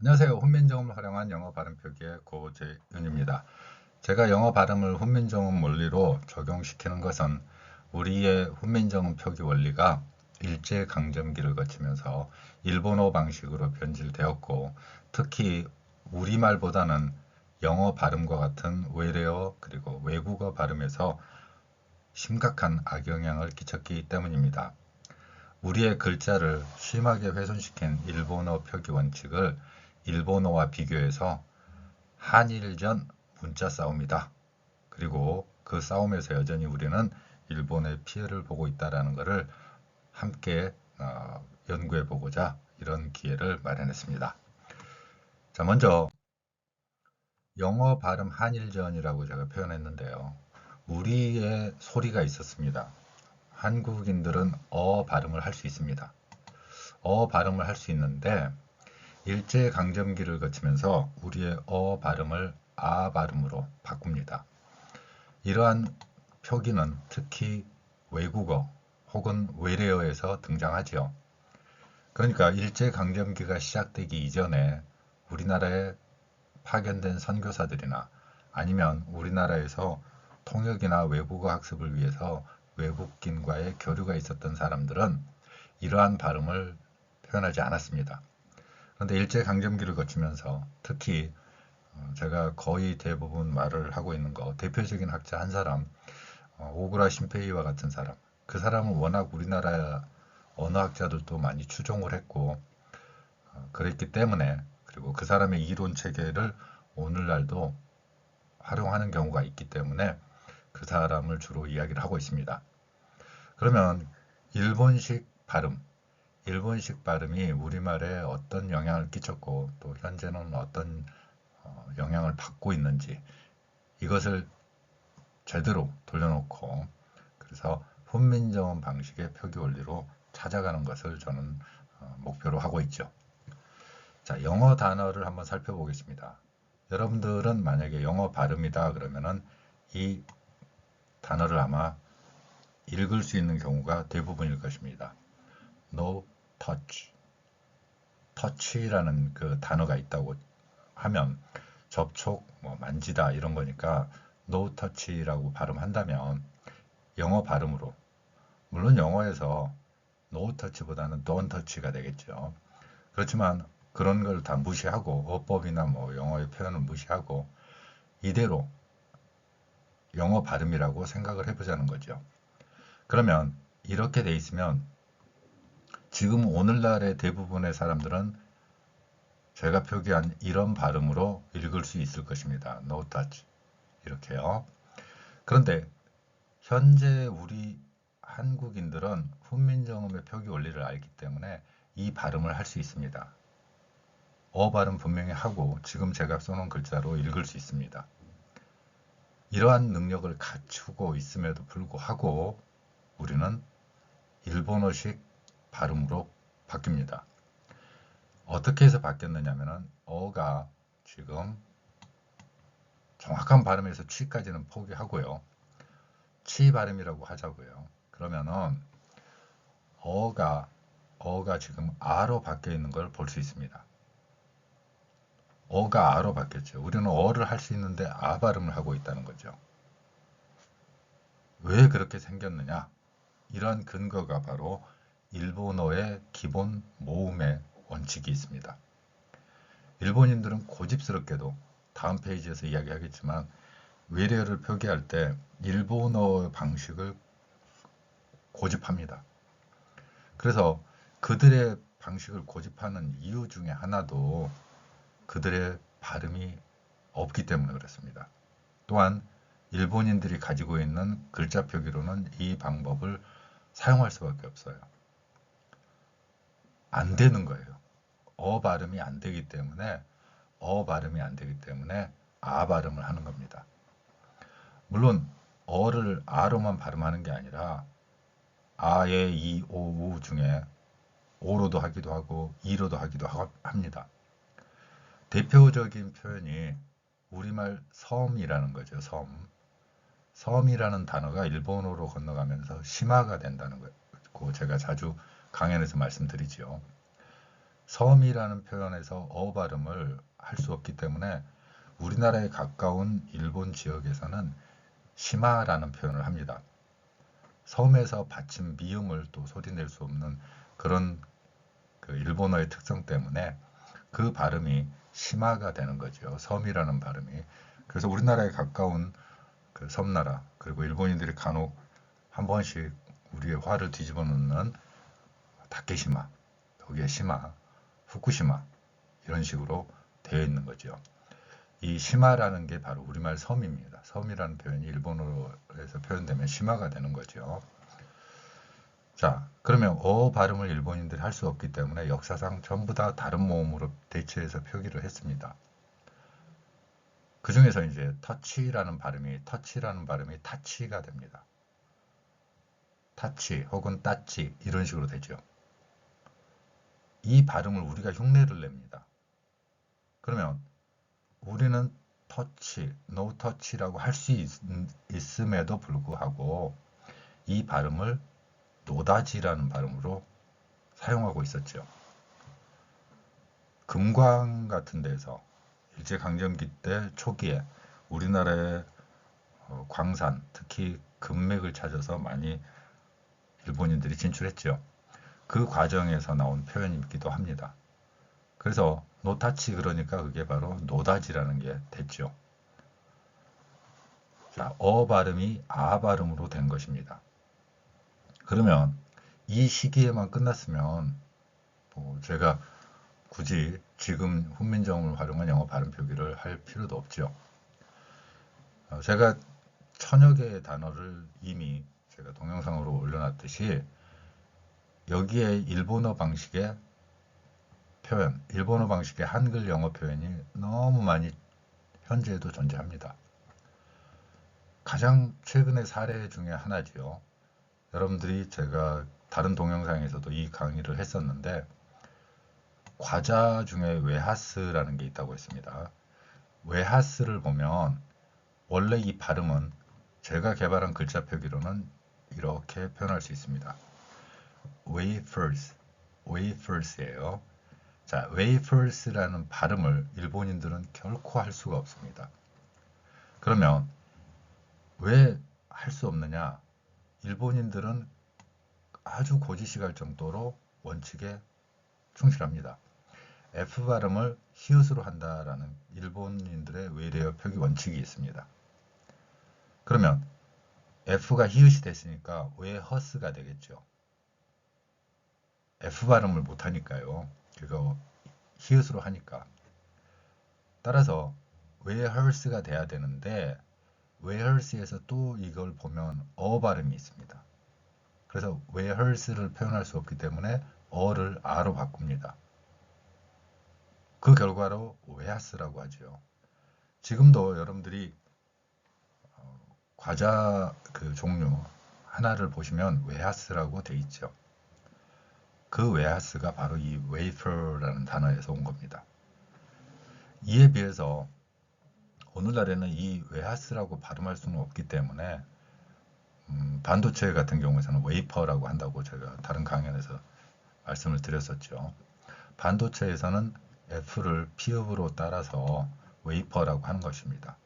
안녕하세요. 훈민정음을 활용한 영어 발음 표기의 고재윤입니다. 제가 영어 발음을 훈민정음 원리로 적용시키는 것은 우리의 훈민정음 표기 원리가 일제강점기를 거치면서 일본어 방식으로 변질되었고, 특히 우리말보다는 영어 발음과 같은 외래어 그리고 외국어 발음에서 심각한 악영향을 끼쳤기 때문입니다. 우리의 글자를 심하게 훼손시킨 일본어 표기 원칙을 일본어와 비교해서 한일전 문자 싸움이다. 그리고 그 싸움에서 여전히 우리는 일본의 피해를 보고 있다는 것을 함께 연구해 보고자 이런 기회를 마련했습니다. 자, 먼저 영어 발음 한일전이라고 제가 표현했는데요. 우리의 소리가 있었습니다. 한국인들은 발음을 할 수 있습니다. 발음을 할 수 있는데 일제강점기를 거치면서 우리의 발음을 발음으로 바꿉니다. 이러한 표기는 특히 외국어 혹은 외래어에서 등장하지요. 그러니까 일제강점기가 시작되기 이전에 우리나라에 파견된 선교사들이나 아니면 우리나라에서 통역이나 외국어 학습을 위해서 외국인과의 교류가 있었던 사람들은 이러한 발음을 표현하지 않았습니다. 그런데 일제강점기를 거치면서 특히 제가 거의 대부분 말을 하고 있는 거 대표적인 학자 한 사람, 오그라 신페이와 같은 사람, 그 사람은 워낙 우리나라 언어학자들도 많이 추종을 했고 그랬기 때문에, 그리고 그 사람의 이론 체계를 오늘날도 활용하는 경우가 있기 때문에 그 사람을 주로 이야기를 하고 있습니다. 그러면 일본식 발음, 일본식 발음이 우리말에 어떤 영향을 끼쳤고 또 현재는 어떤 영향을 받고 있는지, 이것을 제대로 돌려놓고 그래서 훈민정음 방식의 표기 원리로 찾아가는 것을 저는 목표로 하고 있죠. 자, 영어 단어를 한번 살펴보겠습니다. 여러분들은 만약에 영어 발음이다 그러면은 이 단어를 아마 읽을 수 있는 경우가 대부분일 것입니다. No touch. touch라는 그 단어가 있다고 하면 접촉, 뭐 만지다 이런 거니까 no touch라고 발음한다면 영어 발음으로, 물론 영어에서 no touch보다는 don't touch가 되겠죠. 그렇지만 그런 걸 다 무시하고 어법이나 뭐 영어의 표현을 무시하고 이대로 영어 발음이라고 생각을 해보자는 거죠. 그러면 이렇게 돼 있으면 지금 오늘날의 대부분의 사람들은 제가 표기한 이런 발음으로 읽을 수 있을 것입니다. No touch. 이렇게요. 그런데 현재 우리 한국인들은 훈민정음의 표기 원리를 알기 때문에 이 발음을 할 수 있습니다. 발음 분명히 하고 지금 제가 써놓은 글자로 읽을 수 있습니다. 이러한 능력을 갖추고 있음에도 불구하고 우리는 일본어식 발음으로 바뀝니다. 어떻게 해서 바뀌었느냐면은 어가 지금 정확한 발음에서 취까지는 포기하고요. 치 발음이라고 하자고요. 그러면은 어가 지금 아로 바뀌어 있는 걸 볼 수 있습니다. 어가 아로 바뀌었죠. 우리는 어를 할 수 있는데 아 발음을 하고 있다는 거죠. 왜 그렇게 생겼느냐? 이러한 근거가 바로 일본어의 기본 모음의 원칙이 있습니다. 일본인들은 고집스럽게도 다음 페이지에서 이야기하겠지만 외래어를 표기할 때 일본어 방식을 고집합니다. 그래서 그들의 방식을 고집하는 이유 중에 하나도 그들의 발음이 없기 때문에 그렇습니다. 또한 일본인들이 가지고 있는 글자 표기로는 이 방법을 사용할 수밖에 없어요. 안 되는 거예요. 발음이 안 되기 때문에 발음이 안 되기 때문에 아 발음을 하는 겁니다. 물론 어를 아로만 발음하는 게 아니라 아에 이, 오, 우 중에 오로도 하기도 하고 이로도 하기도 합니다. 대표적인 표현이 우리말 섬이라는 거죠. 섬이라는 단어가 일본어로 건너가면서 심화가 된다는 거 제가 자주 강연에서 말씀드리지요. 섬이라는 표현에서 어 발음을 할 수 없기 때문에 우리나라에 가까운 일본 지역에서는 시마라는 표현을 합니다. 섬에서 받침 미음을 또 소리낼 수 없는 그런 그 일본어의 특성 때문에 그 발음이 시마가 되는 거죠. 섬이라는 발음이. 그래서 우리나라에 가까운 그 섬나라 그리고 일본인들이 간혹 한 번씩 우리의 화를 뒤집어 놓는 다케시마, 도게시마, 후쿠시마 이런 식으로 되어 있는 거죠. 이 시마라는 게 바로 우리말 섬입니다. 섬이라는 표현이 일본어에서 표현되면 시마가 되는 거죠. 자, 그러면 어 발음을 일본인들이 할 수 없기 때문에 역사상 전부 다 다른 모음으로 대체해서 표기를 했습니다. 그 중에서 이제 터치라는 발음이 타치가 됩니다. 타치 혹은 따치 이런 식으로 되죠. 이 발음을 우리가 흉내를 냅니다. 그러면 우리는 터치, 노 터치라고 할 수 있음에도 불구하고 이 발음을 노다지라는 발음으로 사용하고 있었죠. 금광 같은 데서 일제강점기 때 초기에 우리나라의 광산, 특히 금맥을 찾아서 많이 일본인들이 진출했죠. 그 과정에서 나온 표현이기도 합니다. 그래서 노타치 그러니까 그게 바로 노다지라는 게 됐죠. 자, 어 발음이 아 발음으로 된 것입니다. 그러면 이 시기에만 끝났으면 뭐 제가 굳이 지금 훈민정음을 활용한 영어 발음 표기를 할 필요도 없죠. 제가 천여 개의 단어를 이미 제가 동영상으로 올려놨듯이 여기에 일본어 방식의 표현, 일본어 방식의 한글 영어 표현이 너무 많이 현재에도 존재합니다. 가장 최근의 사례 중에 하나지요. 여러분들이 제가 다른 동영상에서도 이 강의를 했었는데 과자 중에 웨하스라는 게 있다고 했습니다. 웨하스를 보면 원래 이 발음은 제가 개발한 글자 표기로는 이렇게 표현할 수 있습니다. wafers예요. 자, wafers라는 발음을 일본인들은 결코 할 수가 없습니다. 그러면 왜 할 수 없느냐? 일본인들은 아주 고지식할 정도로 원칙에 충실합니다. F 발음을 히읗으로 한다라는 일본인들의 외래어 표기 원칙이 있습니다. 그러면 F가 히읗이 됐으니까 왜 허스가 되겠죠? F 발음을 못하니까요. 그거 히읗으로 하니까. 따라서 왜 헐스가 돼야 되는데 왜 헐스에서 또 이걸 보면 어 발음이 있습니다. 그래서 왜 헐스를 표현할 수 없기 때문에 어를 아로 바꿉니다. 그 결과로 웨하스라고 하죠. 지금도 여러분들이 과자 그 종류 하나를 보시면 웨하스라고 돼 있죠. 그 웨하스가 바로 이 웨이퍼라는 단어에서 온 겁니다. 이에 비해서 오늘날에는 이 웨하스라고 발음할 수는 없기 때문에 반도체 같은 경우에서는 웨이퍼라고 한다고 제가 다른 강연에서 말씀을 드렸었죠. 반도체에서는 F를 피읍으로 따라서 웨이퍼라고 하는 것입니다.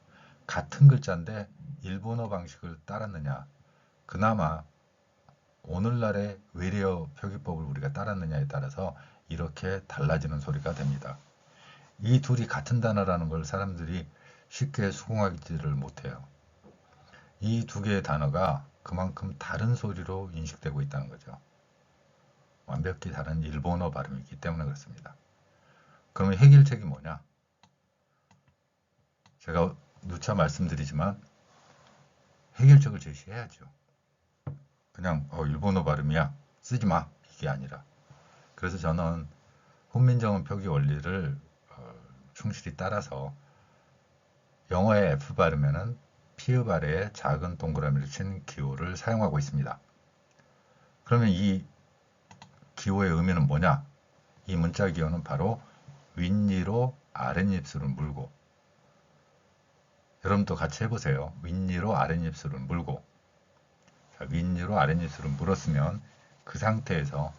같은 글자인데 일본어 방식을 따랐느냐, 그나마 오늘날의 외래어 표기법을 우리가 따랐느냐에 따라서 이렇게 달라지는 소리가 됩니다. 이 둘이 같은 단어라는 걸 사람들이 쉽게 수긍하지를 못해요. 이 두 개의 단어가 그만큼 다른 소리로 인식되고 있다는 거죠. 완벽히 다른 일본어 발음이기 때문에 그렇습니다. 그러면 해결책이 뭐냐? 제가 누차 말씀드리지만 해결책을 제시해야죠. 그냥 일본어 발음이야 쓰지 마 이게 아니라. 그래서 저는 훈민정음 표기 원리를 충실히 따라서 영어의 F 발음에는 피읍 아래에 작은 동그라미를 친 기호를 사용하고 있습니다. 그러면 이 기호의 의미는 뭐냐? 이 문자 기호는 바로 윗니로 아랫입술을 물고, 여러분도 같이 해보세요. 윗니로 아랫입술을 물고, 자, 윗니로 아랫입술을 물었으면 그 상태에서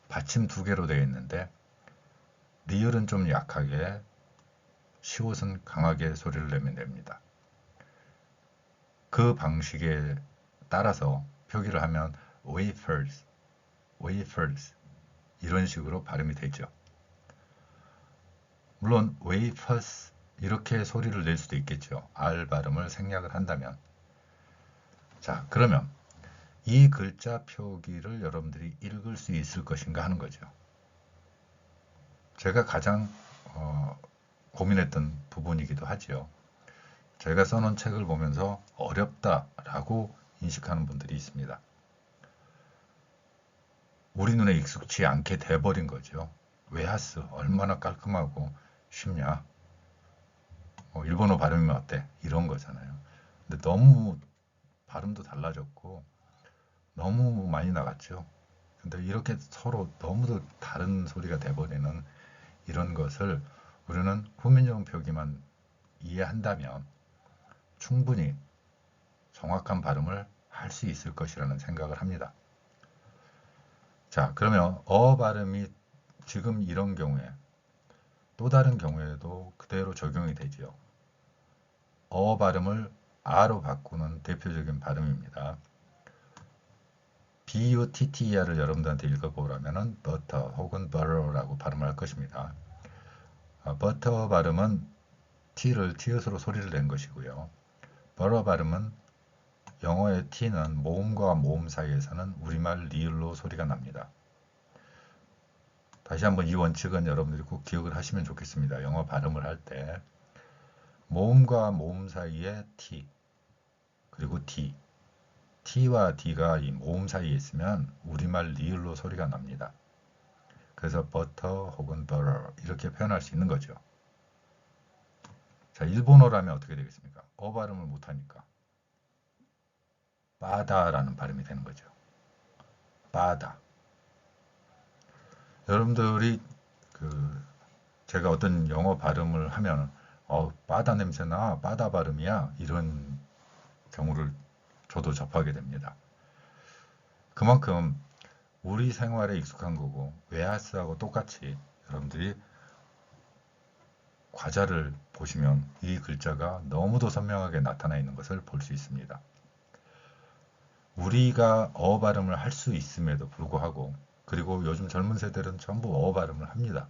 받침 두 개로 되어 있는데 리을은 좀 약하게, 시옷은 강하게 소리를 내면 됩니다. 그 방식에 따라서 표기를 하면 wafers, wafers 이런 식으로 발음이 되죠. 물론 wafers 이렇게 소리를 낼 수도 있겠죠. R 발음을 생략을 한다면. 자, 그러면 이 글자 표기를 여러분들이 읽을 수 있을 것인가 하는 거죠. 제가 가장 고민했던 부분이기도 하죠. 제가 써놓은 책을 보면서 어렵다라고 인식하는 분들이 있습니다. 우리 눈에 익숙치 않게 돼버린 거죠. 웨하스 얼마나 깔끔하고 쉽냐. 일본어 발음이면 어때? 이런 거잖아요. 근데 너무 발음도 달라졌고 너무 많이 나갔죠. 근데 이렇게 서로 너무도 다른 소리가 돼버리는 이런 것을 우리는 후면용 표기만 이해한다면 충분히 정확한 발음을 할 수 있을 것이라는 생각을 합니다. 자, 그러면 발음이 지금 이런 경우에 또 다른 경우에도 그대로 적용이 되지요. 발음을 아로 바꾸는 대표적인 발음입니다. butter를 여러분들한테 읽어보라면 butter 혹은 butter라고 발음할 것입니다. butter 발음은 t를 t읕으로 소리를 낸 것이고요. butter 발음은 영어의 t는 모음과 모음 사이에서는 우리말 리을로 소리가 납니다. 다시 한번 이 원칙은 여러분들이 꼭 기억을 하시면 좋겠습니다. 영어 발음을 할 때 모음과 모음 사이에 t 그리고 d t와 d가 이 모음 사이에 있으면 우리말 리을로 소리가 납니다. 그래서 butter 혹은 butter 이렇게 표현할 수 있는 거죠. 자, 일본어라면 어떻게 되겠습니까? 발음을 못하니까 바다라는 발음이 되는 거죠. 바다. 여러분들이 제가 어떤 영어 발음을 하면 바다 냄새나 바다 발음이야 이런 경우를 저도 접하게 됩니다. 그만큼 우리 생활에 익숙한 거고 웨하스하고 똑같이 여러분들이 과자를 보시면 이 글자가 너무도 선명하게 나타나 있는 것을 볼 수 있습니다. 우리가 발음을 할 수 있음에도 불구하고 그리고 요즘 젊은 세대들은 전부 발음을 합니다.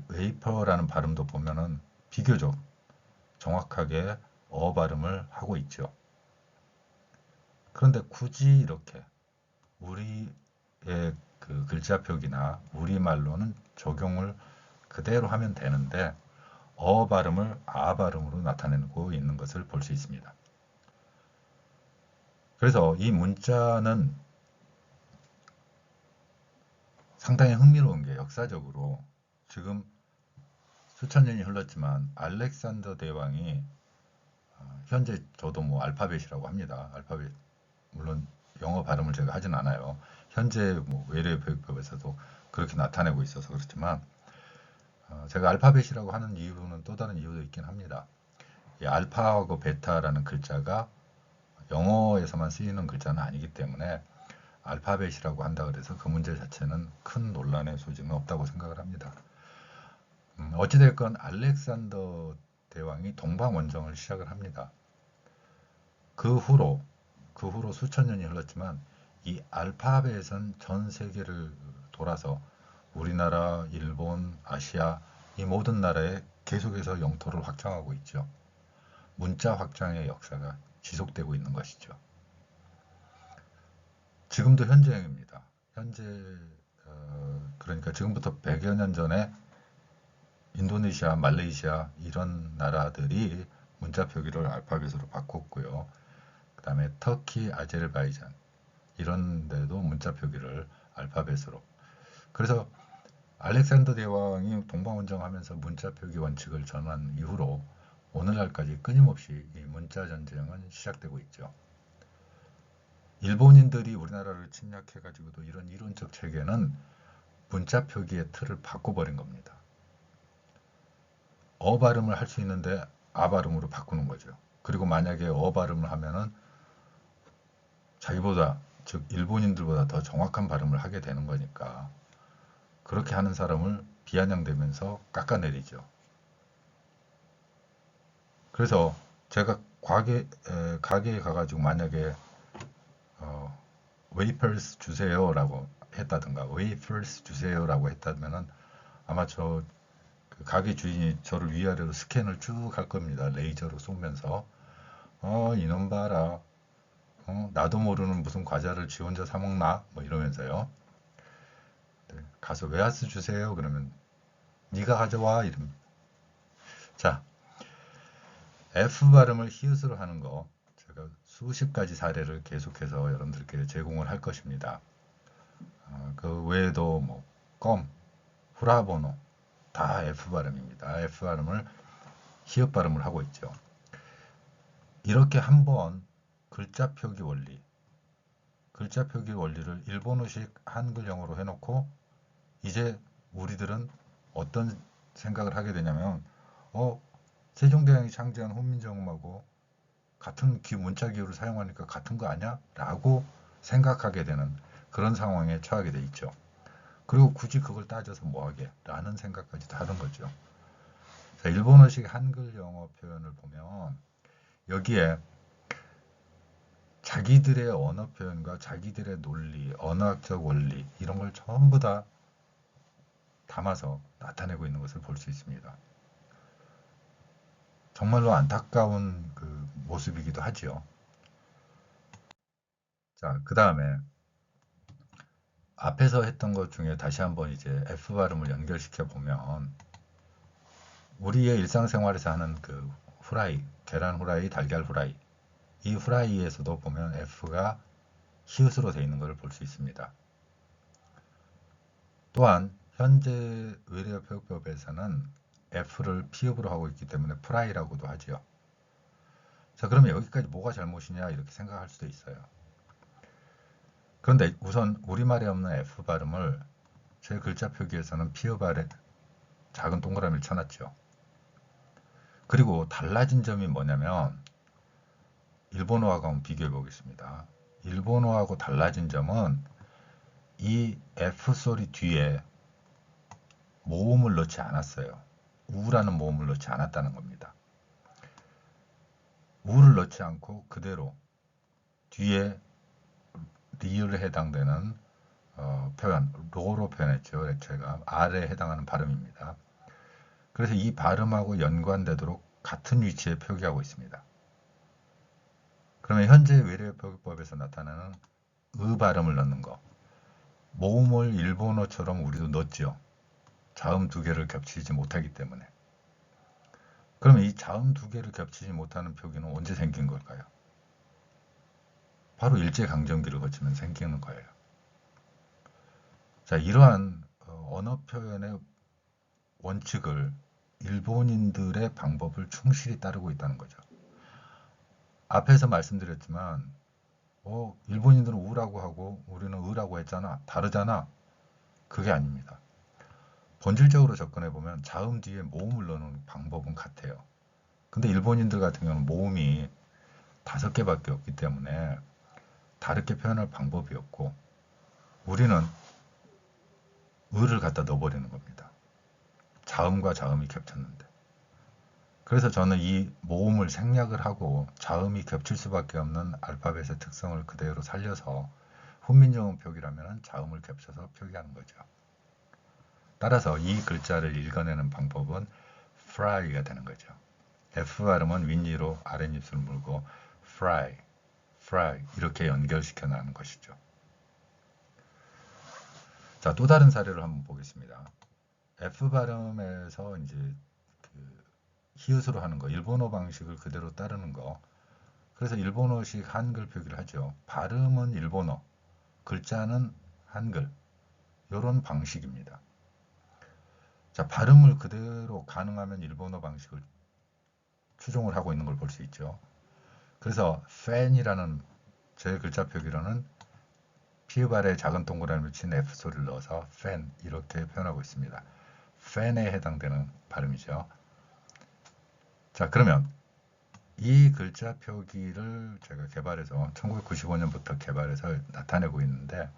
웨이퍼라는 발음도 보면은 비교적 정확하게 발음을 하고 있죠. 그런데 굳이 이렇게 우리의 그 글자 표기나 우리말로는 적용을 그대로 하면 되는데 발음을 아 발음으로 나타내고 있는 것을 볼 수 있습니다. 그래서 이 문자는 상당히 흥미로운 게 역사적으로 지금 수천 년이 흘렀지만 알렉산더 대왕이 현재 저도 뭐 알파벳이라고 합니다. 알파벳 물론 영어 발음을 제가 하진 않아요. 현재 뭐 외래 교육법에서도 그렇게 나타내고 있어서 그렇지만 제가 알파벳이라고 하는 이유는 또 다른 이유도 있긴 합니다. 이 알파하고 베타라는 글자가 영어에서만 쓰이는 글자는 아니기 때문에 알파벳이라고 한다 그래서 그 문제 자체는 큰 논란의 소지는 없다고 생각을 합니다. 어찌됐건 알렉산더 대왕이 동방원정을 시작을 합니다. 그 후로 수천 년이 흘렀지만 이 알파벳은 전 세계를 돌아서 우리나라, 일본, 아시아 이 모든 나라에 계속해서 영토를 확장하고 있죠. 문자 확장의 역사가 지속되고 있는 것이죠. 지금도 현재입니다. 현재 그러니까 지금부터 100여 년 전에 인도네시아, 말레이시아 이런 나라들이 문자 표기를 알파벳으로 바꿨고요. 그 다음에 터키, 아제르바이잔 이런 데도 문자 표기를 알파벳으로. 그래서 알렉산더 대왕이 동방원정하면서 문자 표기 원칙을 전한 이후로 오늘날까지 끊임없이 이 문자 전쟁은 시작되고 있죠. 일본인들이 우리나라를 침략해가지고도 이런 이론적 체계는 문자 표기의 틀을 바꿔버린 겁니다. 발음을 할 수 있는데 아 발음으로 바꾸는 거죠. 그리고 만약에 발음을 하면은 자기보다 즉 일본인들보다 더 정확한 발음을 하게 되는 거니까 그렇게 하는 사람을 비아냥대면서 깎아내리죠. 그래서 제가 가게에 가가지고 만약에 웨이퍼스 주세요라고 했다든가 웨이퍼스 주세요라고 했다면은 아마 그 가게 주인이 저를 위아래로 스캔을 쭉 할 겁니다. 레이저로 쏘면서 이놈 봐라. 나도 모르는 무슨 과자를 지 혼자 사 먹나? 뭐 이러면서요. 네, 가서 웨하스 주세요. 그러면 네가 가져와 이름. 자, F 발음을 히읗으로 하는 거 제가 수십 가지 사례를 계속해서 여러분들께 제공을 할 것입니다. 그 외에도 뭐 껌, 후라보노 다 F 발음입니다. F 발음을 히읗 발음을 하고 있죠. 이렇게 한번 글자 표기 원리를 일본어식 한글 영어로 해놓고 이제 우리들은 어떤 생각을 하게 되냐면 세종대왕이 창제한 훈민정음하고 같은 문자 기호를 사용하니까 같은 거 아니야? 라고 생각하게 되는 그런 상황에 처하게 돼 있죠. 그리고 굳이 그걸 따져서 뭐하게? 라는 생각까지도 하는 거죠. 자, 일본어식 한글 영어 표현을 보면 여기에 자기들의 언어 표현과 자기들의 논리, 언어학적 원리 이런 걸 전부 다 담아서 나타내고 있는 것을 볼 수 있습니다. 정말로 안타까운 그 모습이기도 하지요. 자, 그 다음에 앞에서 했던 것 중에 다시 한번 이제 F 발음을 연결시켜 보면 우리의 일상생활에서 하는 그 후라이, 계란 후라이, 달걀 후라이 이 후라이에서도 보면 F가 히읗으로 되어 있는 것을 볼 수 있습니다. 또한 현재 외래어 표기법에서는 F를 피읍으로 하고 있기 때문에 프라이라고도 하지요. 자, 그러면 여기까지 뭐가 잘못이냐 이렇게 생각할 수도 있어요. 그런데 우선 우리말에 없는 F 발음을 제 글자 표기에서는 피읍 아래 작은 동그라미를 쳐놨죠. 그리고 달라진 점이 뭐냐면 일본어하고 한번 비교해 보겠습니다. 일본어하고 달라진 점은 이 F 소리 뒤에 모음을 넣지 않았어요. 우라는 모음을 넣지 않았다는 겁니다. 우를 넣지 않고 그대로 뒤에 리을에 해당되는 표현, 로로 표현했죠. 제가 R에 해당하는 발음입니다. 그래서 이 발음하고 연관되도록 같은 위치에 표기하고 있습니다. 그러면 현재 외래어 표기법에서 나타나는 의 발음을 넣는 거 모음을 일본어처럼 우리도 넣었죠. 자음 두 개를 겹치지 못하기 때문에. 그러면 이 자음 두 개를 겹치지 못하는 표기는 언제 생긴 걸까요? 바로 일제강점기를 거치면 생기는 거예요. 자, 이러한 언어 표현의 원칙을 일본인들의 방법을 충실히 따르고 있다는 거죠. 앞에서 말씀드렸지만 일본인들은 우라고 하고 우리는 의라고 했잖아. 다르잖아. 그게 아닙니다. 본질적으로 접근해 보면 자음 뒤에 모음을 넣는 방법은 같아요. 근데 일본인들 같은 경우는 모음이 5개밖에 없기 때문에 다르게 표현할 방법이 없고 우리는 의를 갖다 넣어버리는 겁니다. 자음과 자음이 겹쳤는데. 그래서 저는 이 모음을 생략을 하고 자음이 겹칠 수밖에 없는 알파벳의 특성을 그대로 살려서 훈민정음 표기라면 자음을 겹쳐서 표기하는 거죠. 따라서 이 글자를 읽어내는 방법은 fry가 되는 거죠. F 발음은 윗니로 아랫입술을 물고 fry, fry 이렇게 연결시켜 나가는 것이죠. 자, 또 다른 사례를 한번 보겠습니다. F 발음에서 이제 그 히읗으로 하는 거, 일본어 방식을 그대로 따르는 거. 그래서 일본어식 한글 표기를 하죠. 발음은 일본어, 글자는 한글. 이런 방식입니다. 자, 발음을 그대로 가능하면 일본어 방식을 추종을 하고 있는 걸 볼 수 있죠. 그래서 팬이라는 제 글자 표기로는 피읍 아래 작은 동그라미를 친 F 소리를 넣어서 팬 이렇게 표현하고 있습니다. 팬에 해당되는 발음이죠. 자, 그러면 이 글자 표기를 제가 개발해서 1995년부터 개발해서 나타내고 있는데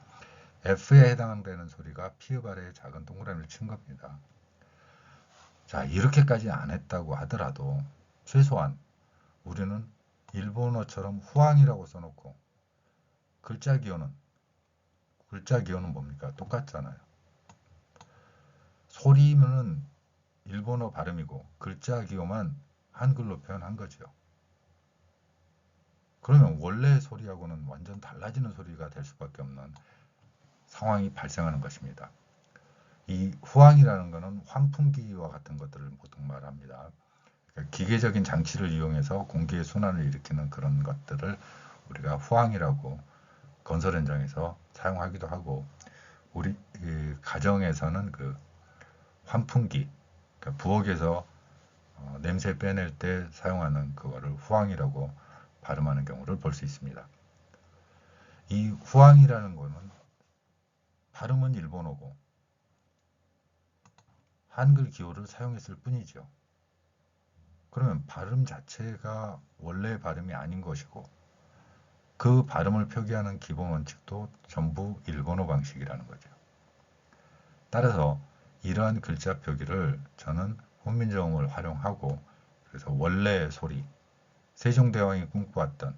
F에 해당되는 소리가 피읍 아래에 작은 동그라미를 친 겁니다. 자, 이렇게까지 안 했다고 하더라도 최소한 우리는 일본어처럼 후앙이라고 써놓고 글자 기호는 뭡니까? 똑같잖아요. 소리는 일본어 발음이고 글자 기호만 한글로 표현한 거죠. 그러면 원래 소리하고는 완전 달라지는 소리가 될 수밖에 없는 상황이 발생하는 것입니다. 이 후황이라는 것은 환풍기와 같은 것들을 보통 말합니다. 그러니까 기계적인 장치를 이용해서 공기의 순환을 일으키는 그런 것들을 우리가 후황이라고 건설 현장에서 사용하기도 하고, 우리 가정에서는 그 환풍기, 그러니까 부엌에서 냄새 빼낼 때 사용하는 그거를 후황이라고 발음하는 경우를 볼 수 있습니다. 이 후황이라는 거는 발음은 일본어고 한글 기호를 사용했을 뿐이죠. 그러면 발음 자체가 원래 발음이 아닌 것이고 그 발음을 표기하는 기본 원칙도 전부 일본어 방식이라는 거죠. 따라서 이러한 글자 표기를 저는 훈민정음을 활용하고, 그래서 원래의 소리, 세종대왕이 꿈꿔왔던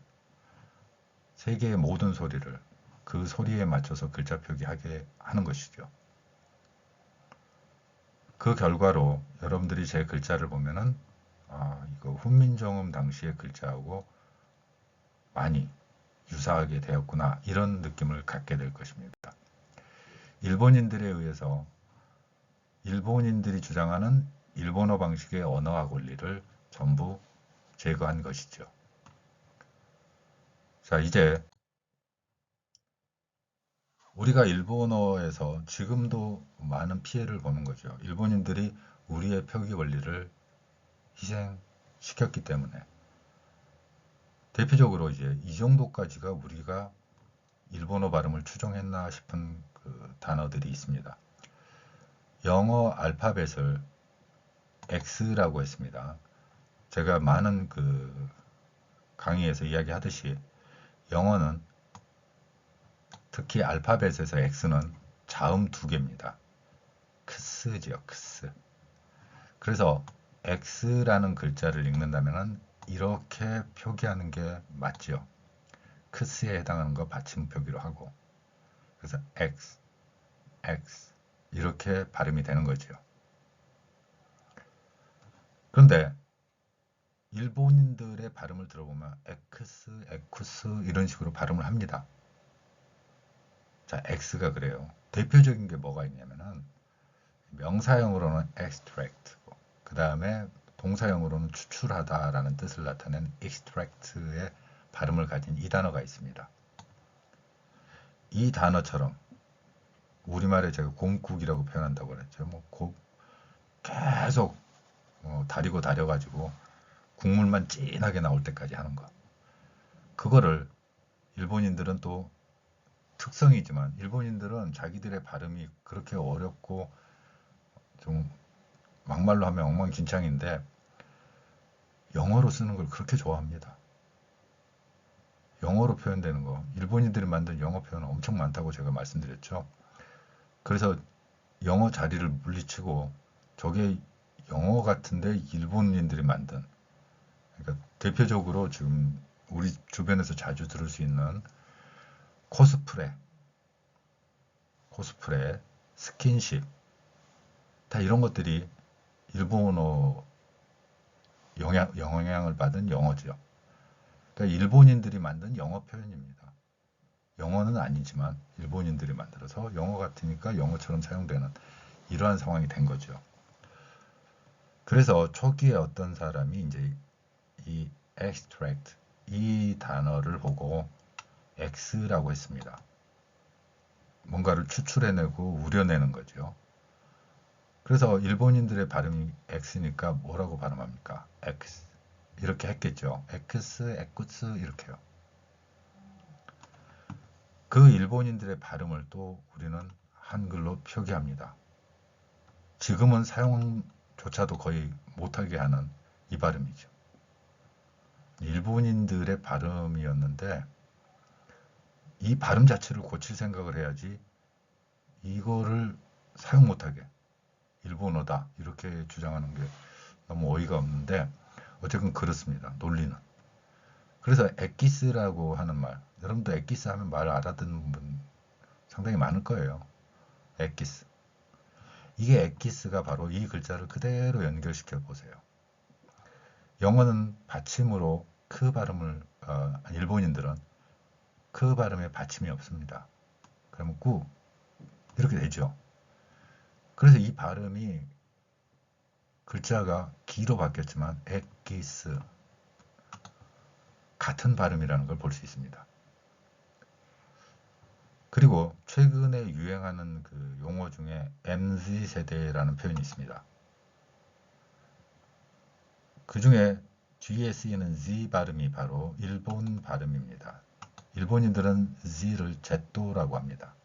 세계의 모든 소리를 그 소리에 맞춰서 글자 표기하게 하는 것이죠. 그 결과로 여러분들이 제 글자를 보면은 이거 훈민정음 당시의 글자하고 많이 유사하게 되었구나, 이런 느낌을 갖게 될 것입니다. 일본인들에 의해서 일본인들이 주장하는 일본어 방식의 언어학 원리를 전부 제거한 것이죠. 자, 이제 우리가 일본어에서 지금도 많은 피해를 보는 거죠. 일본인들이 우리의 표기 원리를 희생시켰기 때문에. 대표적으로 이제 이 정도까지가 우리가 일본어 발음을 추종했나 싶은 그 단어들이 있습니다. 영어 알파벳을 X라고 했습니다. 제가 많은 그 강의에서 이야기하듯이 영어는 특히 알파벳에서 X는 자음 두 개입니다. 크스지요, 크스. 그래서 X라는 글자를 읽는다면 이렇게 표기하는 게 맞죠. 크스에 해당하는 거 받침 표기로 하고, 그래서 X, X 이렇게 발음이 되는 거죠. 그런데 일본인들의 발음을 들어보면 엑스, 에쿠스 이런 식으로 발음을 합니다. 자, X가 그래요. 대표적인 게 뭐가 있냐면은 명사형으로는 extract, 그 다음에 동사형으로는 추출하다라는 뜻을 나타낸 extract의 발음을 가진 이 단어가 있습니다. 이 단어처럼 우리말에 제가 곰국이라고 표현한다고 그랬죠. 계속 다리고 다려가지고 국물만 진하게 나올 때까지 하는 거. 그거를 일본인들은 또 특성이지만, 일본인들은 자기들의 발음이 그렇게 어렵고 좀 막말로 하면 엉망진창인데 영어로 쓰는 걸 그렇게 좋아합니다. 영어로 표현되는 거, 일본인들이 만든 영어 표현은 엄청 많다고 제가 말씀드렸죠. 그래서 영어 자리를 물리치고 저게 영어 같은데 일본인들이 만든, 그러니까 대표적으로 지금 우리 주변에서 자주 들을 수 있는 코스프레, 스킨십, 다 이런 것들이 일본어 영향을 받은 영어죠. 그러니까 일본인들이 만든 영어 표현입니다. 영어는 아니지만 일본인들이 만들어서 영어 같으니까 영어처럼 사용되는 이러한 상황이 된 거죠. 그래서 초기에 어떤 사람이 이제 이 extract 이 단어를 보고 X라고 했습니다. 뭔가를 추출해내고 우려내는 거죠. 그래서 일본인들의 발음이 X니까 뭐라고 발음합니까? X. 이렇게 했겠죠. X, 에쿠스 이렇게요. 그 일본인들의 발음을 또 우리는 한글로 표기합니다. 지금은 사용조차도 거의 못하게 하는 이 발음이죠. 일본인들의 발음이었는데 이 발음 자체를 고칠 생각을 해야지 이거를 사용 못하게 일본어다 이렇게 주장하는 게 너무 어이가 없는데 어쨌든 그렇습니다. 논리는. 그래서 엑기스라고 하는 말, 여러분도 엑기스 하면 말 알아듣는 분 상당히 많을 거예요. 엑기스. 이게 엑기스가 바로 이 글자를 그대로 연결시켜 보세요. 영어는 받침으로 크 발음을 일본인들은 크 발음에 받침이 없습니다. 그러면 꾸 이렇게 되죠. 그래서 이 발음이 글자가 기로 바뀌었지만 엑기스 같은 발음이라는 걸 볼 수 있습니다. 그리고 최근에 유행하는 그 용어 중에 MZ세대라는 표현이 있습니다. 그 중에 G에 쓰이는 Z 발음이 바로 일본 발음입니다. 일본인들은 Z를 Z도라고 합니다.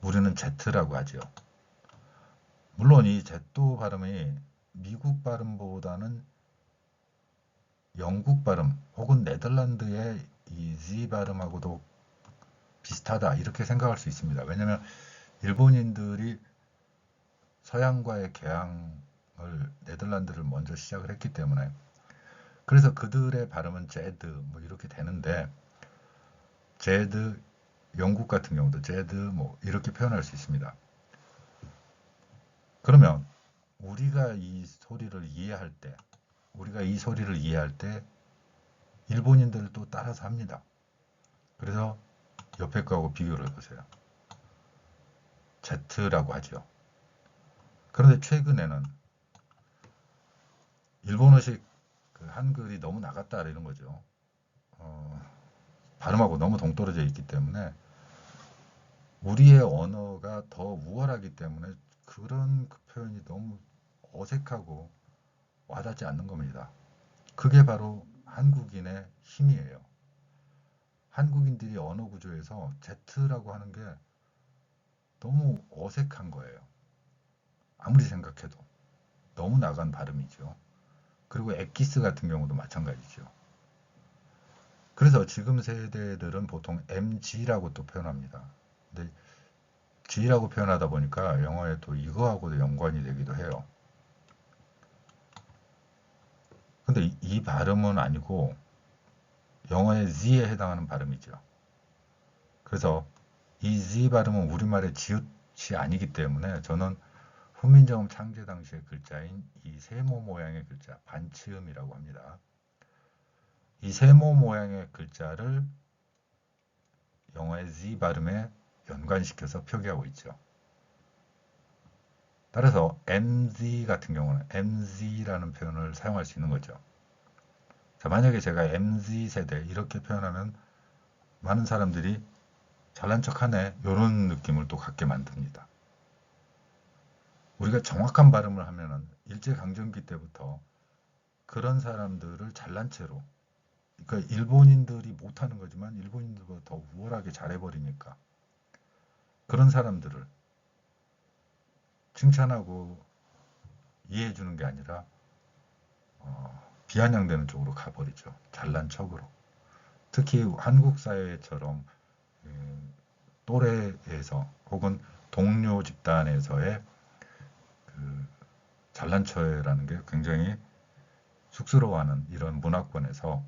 우리는 Z라고 하죠. 물론 이 Z도 발음이 미국 발음보다는 영국 발음 혹은 네덜란드의 이 Z 발음하고도 비슷하다 이렇게 생각할 수 있습니다. 왜냐하면 일본인들이 서양과의 개항을 네덜란드를 먼저 시작을 했기 때문에 그래서 그들의 발음은 제드 뭐 이렇게 되는데 제드 영국 같은 경우도 제드 뭐 이렇게 표현할 수 있습니다. 그러면 우리가 이 소리를 이해할 때 일본인들을 또 따라서 합니다. 그래서 옆에 거하고 비교를 해보세요. Z라고 하죠. 그런데 최근에는 일본어식 그 한글이 너무 나갔다 이런 거죠. 발음하고 너무 동떨어져 있기 때문에 우리의 언어가 더 우월하기 때문에 그런 그 표현이 너무 어색하고 와닿지 않는 겁니다. 그게 바로 한국인의 힘이에요. 한국인들이 언어 구조에서 Z라고 하는 게 너무 어색한 거예요. 아무리 생각해도 너무 나간 발음이죠. 그리고 엑기스 같은 경우도 마찬가지죠. 그래서 지금 세대들은 보통 MG라고 또 표현합니다. 근데 G라고 표현하다 보니까 영어에 또 이거하고도 연관이 되기도 해요. 근데 이 발음은 아니고 영어의 Z에 해당하는 발음이죠. 그래서 이 Z 발음은 우리말의 지읒이 아니기 때문에 저는 훈민정음 창제 당시의 글자인 이 세모 모양의 글자, 반치음이라고 합니다. 이 세모 모양의 글자를 영어의 Z 발음에 연관시켜서 표기하고 있죠. 따라서 MZ 같은 경우는 MZ라는 표현을 사용할 수 있는 거죠. 자, 만약에 제가 MZ 세대 이렇게 표현하면 많은 사람들이 잘난 척하네 이런 느낌을 또 갖게 만듭니다. 우리가 정확한 발음을 하면은 일제강점기 때부터 그런 사람들을 잘난 채로 그러니까 일본인들이 못하는 거지만 일본인들보다 더 우월하게 잘해버리니까 그런 사람들을 칭찬하고 이해해주는 게 아니라 비아냥되는 쪽으로 가버리죠. 잘난 척으로. 특히 한국 사회처럼 또래에서 혹은 동료 집단에서의 그 잘난 척이라는 게 굉장히 쑥스러워하는 이런 문화권에서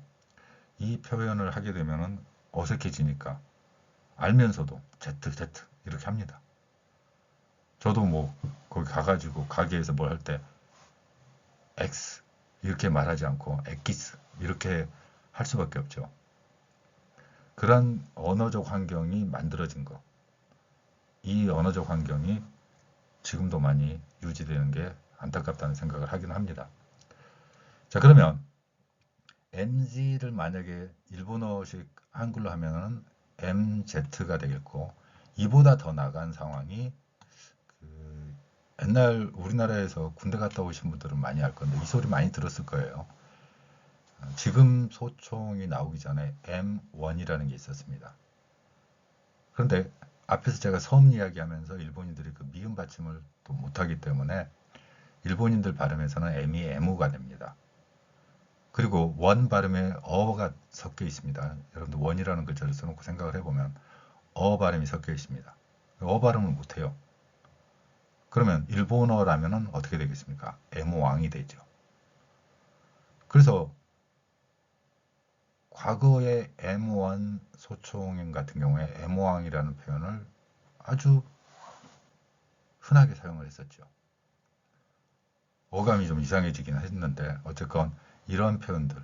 이 표현을 하게 되면 어색해지니까 알면서도 Z 이렇게 합니다. 저도 뭐 거기 가가지고 가게에서 뭘 할 때 X 이렇게 말하지 않고 엑기스 이렇게 할 수밖에 없죠. 그런 언어적 환경이 만들어진 거. 이 언어적 환경이 지금도 많이 유지되는 게 안타깝다는 생각을 하긴 합니다. 자, 그러면 MZ를 만약에 일본어식 한글로 하면은 MZ가 되겠고 이보다 더 나간 상황이 그 옛날 우리나라에서 군대 갔다 오신 분들은 많이 알 건데 이 소리 많이 들었을 거예요. 지금 소총이 나오기 전에 M1이라는 게 있었습니다. 그런데 앞에서 제가 섬 이야기하면서 일본인들이 그 미음 받침을 또 못하기 때문에 일본인들 발음에서는 M이 M가 됩니다. 그리고 원 발음에 어가 섞여 있습니다. 여러분들 원이라는 글자를 써놓고 생각을 해보면 어 발음이 섞여 있습니다. 어 발음을 못해요. 그러면 일본어라면 어떻게 되겠습니까? 에모왕이 되죠. 그래서 과거의 M1 소총행 같은 경우에 M 왕이라는 표현을 아주 흔하게 사용을 했었죠. 어감이 좀 이상해지긴 했는데 어쨌건 이런 표현들.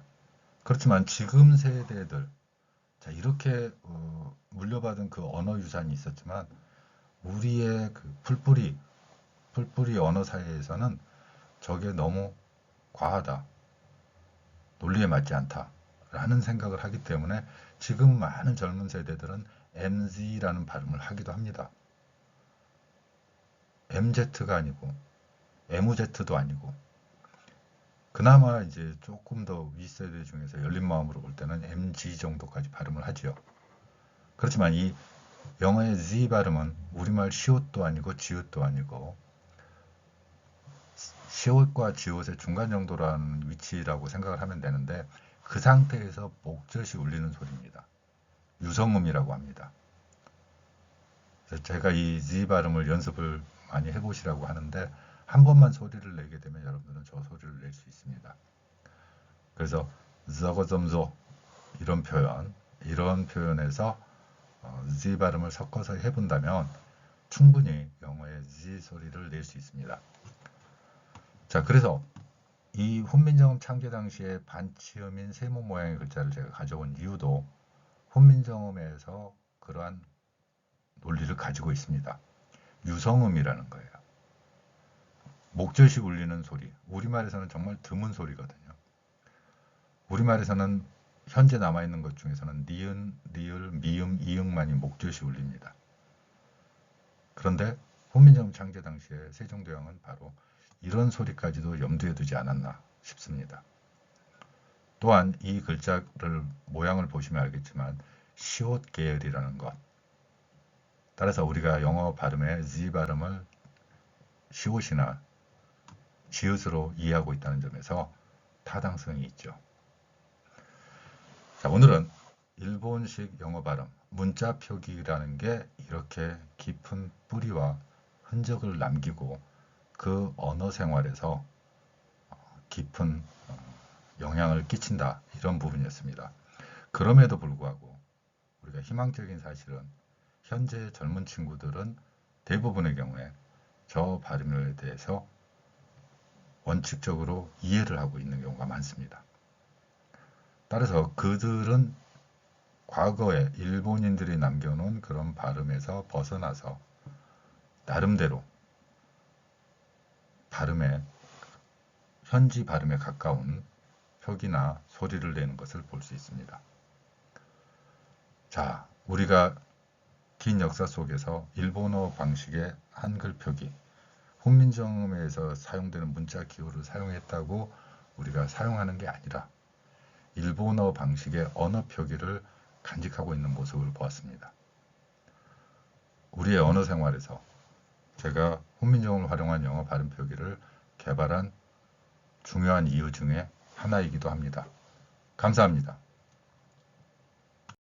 그렇지만 지금 세대들, 자 이렇게 물려받은 그 언어 유산이 있었지만 우리의 그 풀뿌리 언어 사이에서는 저게 너무 과하다, 논리에 맞지 않다 라는 생각을 하기 때문에 지금 많은 젊은 세대들은 MZ라는 발음을 하기도 합니다. MZ가 아니고 MZ도 아니고, 그나마 이제 조금 더 윗세대 중에서 열린 마음으로 볼 때는 MG 정도까지 발음을 하지요. 그렇지만 이 영어의 Z 발음은 우리말 시옷도 아니고 지읒도 아니고 시옷과 지읒의 중간 정도라는 위치라고 생각을 하면 되는데, 그 상태에서 목젖이 울리는 소리입니다. 유성음이라고 합니다. 그래서 제가 이 Z 발음을 연습을 많이 해보시라고 하는데, 한 번만 소리를 내게 되면 여러분들은 저 소리를 낼 수 있습니다. 그래서 저거점조 이런 표현에서 Z 발음을 섞어서 해본다면 충분히 영어의 Z 소리를 낼 수 있습니다. 자, 그래서 이 훈민정음 창제 당시에 반치음인 세모 모양의 글자를 제가 가져온 이유도 훈민정음에서 그러한 논리를 가지고 있습니다. 유성음이라는 거예요. 목젖이 울리는 소리. 우리말에서는 정말 드문 소리거든요. 우리말에서는 현재 남아있는 것 중에서는 니은, 리을, 미음, 이응만이 목젖이 울립니다. 그런데 훈민정음 창제 당시에 세종대왕은 바로 이런 소리까지도 염두에 두지 않았나 싶습니다. 또한 이 글자를 모양을 보시면 알겠지만 시옷 계열이라는 것. 따라서 우리가 영어 발음의 Z 발음을 시옷이나 지읒으로 이해하고 있다는 점에서 타당성이 있죠. 자, 오늘은 일본식 영어 발음, 문자 표기라는 게 이렇게 깊은 뿌리와 흔적을 남기고 그 언어 생활에서 깊은 영향을 끼친다, 이런 부분이었습니다. 그럼에도 불구하고 우리가 희망적인 사실은 현재 젊은 친구들은 대부분의 경우에 저 발음에 대해서 원칙적으로 이해를 하고 있는 경우가 많습니다. 따라서 그들은 과거에 일본인들이 남겨놓은 그런 발음에서 벗어나서 나름대로 현지 발음에 가까운 표기나 소리를 내는 것을 볼 수 있습니다. 자, 우리가 긴 역사 속에서 일본어 방식의 한글 표기, 훈민정음에서 사용되는 문자 기호를 사용했다고 우리가 사용하는 게 아니라 일본어 방식의 언어 표기를 간직하고 있는 모습을 보았습니다. 우리의 언어 생활에서 제가 훈민정음을 활용한 영어 발음 표기를 개발한 중요한 이유 중에 하나이기도 합니다. 감사합니다.